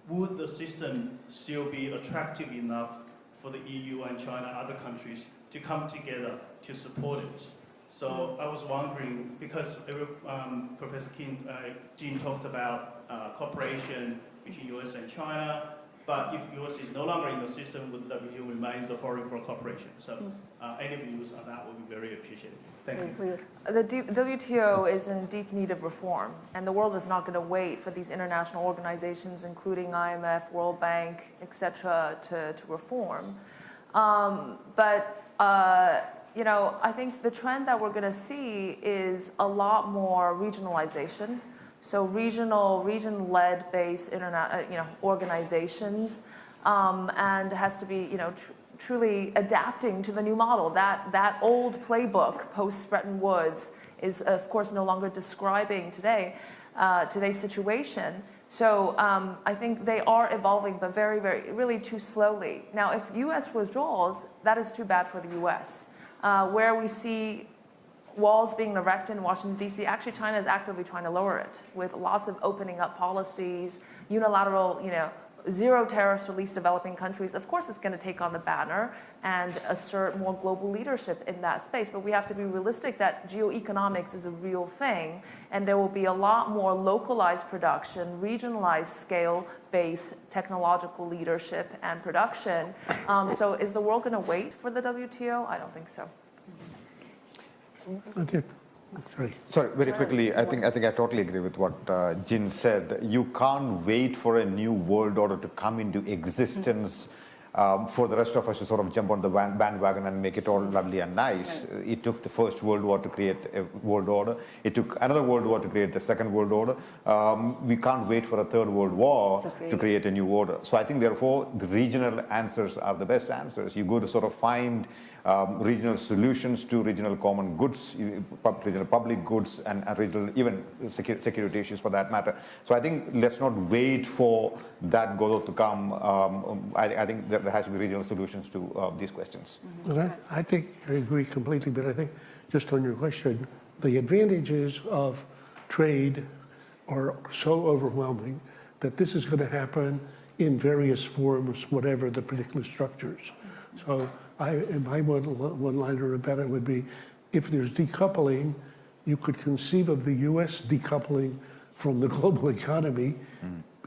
would the system still be attractive enough for the EU and China, other countries, to come together to support it? So I was wondering, because Professor Jin talked about cooperation between US and China, but if US is no longer in the system, would the WTO remains the forum for cooperation? So any views on that would be very appreciated. Thank you.
The WTO is in deep need of reform, and the world is not going to wait for these international organizations, including IMF, World Bank, etc., to reform. You know, I think the trend that we're going to see is a lot more regionalization. So region-led based organizations, and has to be, truly adapting to the new model. That old playbook post Bretton Woods is, of course, no longer describing today's situation. So I think they are evolving, but very, very, really too slowly. Now, if U.S. withdraws, that is too bad for the U.S. Where we see walls being erected in Washington, D.C., actually China is actively trying to lower it with lots of opening up policies, unilateral, zero tariffs for least developing countries. Of course, it's going to take on the banner and assert more global leadership in that space. But we have to be realistic that geoeconomics is a real thing, and there will be a lot more localized production, regionalized scale-based technological leadership and production. So is the world going to wait for the WTO? I don't think so.
Okay. Sorry.
Sorry, very quickly, I think I totally agree with what Jin said. You can't wait for a new world order to come into existence for the rest of us to sort of jump on the bandwagon and make it all lovely and nice. Right. It took the First World War to create a world order. It took another World War to create the Second World Order. We can't wait for a Third World War to create a new order. So I think, therefore, the regional answers are the best answers. You go to sort of find regional solutions to regional common goods, regional public goods, and regional even security issues for that matter. So I think let's not wait for that Godot to come. I think there has to be regional solutions to these questions.
Well, I think I agree completely, but I think just on your question, the advantages of trade are so overwhelming that this is going to happen in various forms, whatever the particular structures. So my one-liner about it would be, if there's decoupling, you could conceive of the US decoupling from the global economy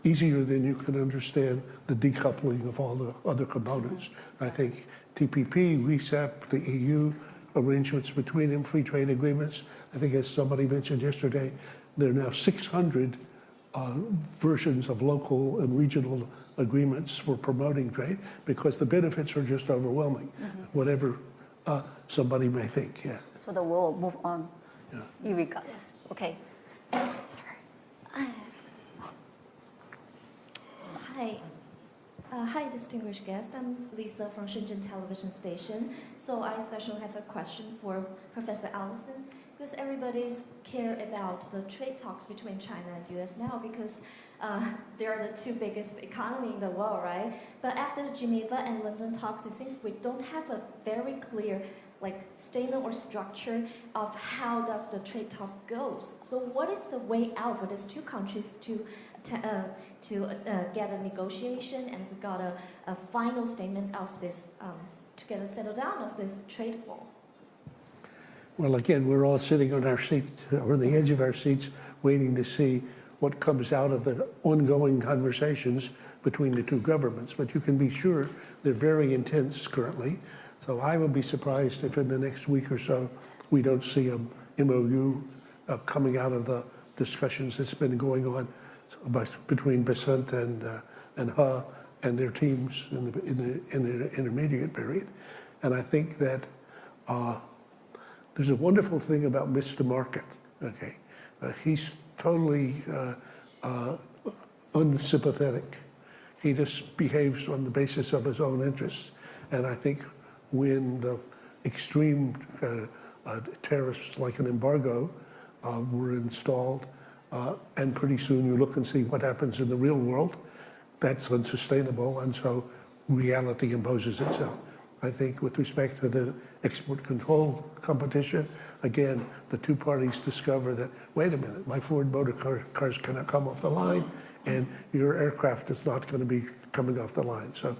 easier than you can understand the decoupling of all the other components. I think TPP, RCEP, the EU, arrangements between them, free trade agreements. I think as somebody mentioned yesterday, there are now 600 versions of local and regional agreements for promoting trade because the benefits are just overwhelming, whatever somebody may think, yeah.
So the world will move on,
Yeah.
irregardless. Okay. Sorry.
Hi. Hi, distinguished guest. I'm Lisa from Shenzhen Television Station. So I especially have a question for Professor Allison, because everybody's care about the trade talks between China and US now because they are the two biggest economy in the world, right? But after the Geneva and London talks, it seems we don't have a very clear statement or structure of how does the trade talk goes. So what is the way out for these two countries to get a negotiation and we got a final statement of this, to get a settle down of this trade war?
Well, again, we're all sitting on our seats, or on the edge of our seats, waiting to see what comes out of the ongoing conversations between the two governments. But you can be sure they're very intense currently. So I would be surprised if in the next week or so we don't see a MOU coming out of the discussions that's been going on between Besant and He and their teams in the intermediate period. And I think that there's a wonderful thing about Mr. Market, okay? He's totally unsympathetic. He just behaves on the basis of his own interests. And I think when the extreme tariffs like an embargo were installed, and pretty soon you look and see what happens in the real world, that's unsustainable, and so reality imposes itself. I think with respect to the export control competition, again, the two parties discover that, wait a minute, my Ford motor cars cannot come off the line, and your aircraft is not going to be coming off the line. So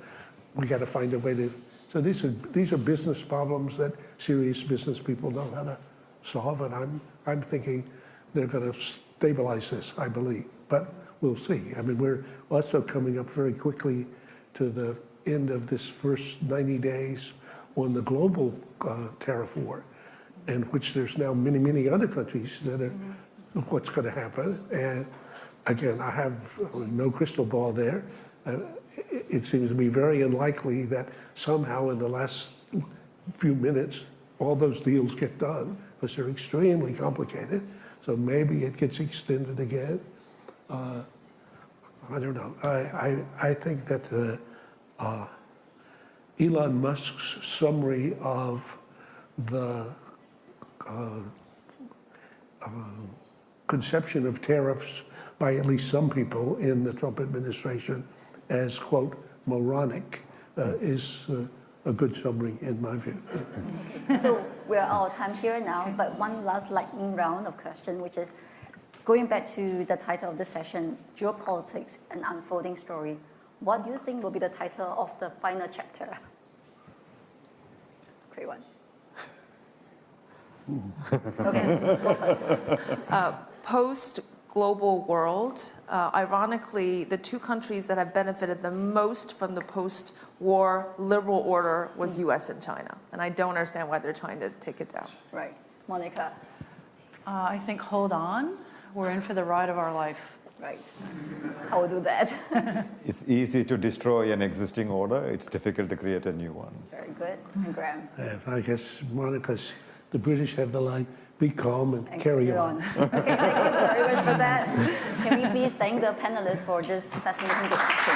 we got to find a way to, so these are business problems that serious business people know how to solve, and I'm thinking they're going to stabilize this, I believe, but we'll see. I mean, we're also coming up very quickly to the end of this first 90 days on the global tariff war, in which there's now many, many other countries that are what's going to happen. And again, I have no crystal ball there. It seems to me very unlikely that somehow in the last few minutes, all those deals get done, because they're extremely complicated. So maybe it gets extended again. I don't know. I think that Elon Musk's summary of the conception of tariffs by at least some people in the Trump administration as, quote, moronic, is a good summary in my view.
So we're out of time here now, but one last lightning round of question, which is going back to the title of this session, Geopolitics, an Unfolding Story. What do you think will be the title of the final chapter? Great one. Okay, go first.
Post-global world, ironically, the two countries that have benefited the most from the post-war liberal order was US and China. And I don't understand why they're trying to take it down.
Right. Monica.
I think hold on. We're in for the ride of our life.
Right. I will do that.
It's easy to destroy an existing order. It's difficult to create a new one.
Very good. And Graham.
I guess Monica's, the British have the line, be calm and carry on.
Okay, thank you very much for that. Can we please thank the panelists for this fascinating discussion?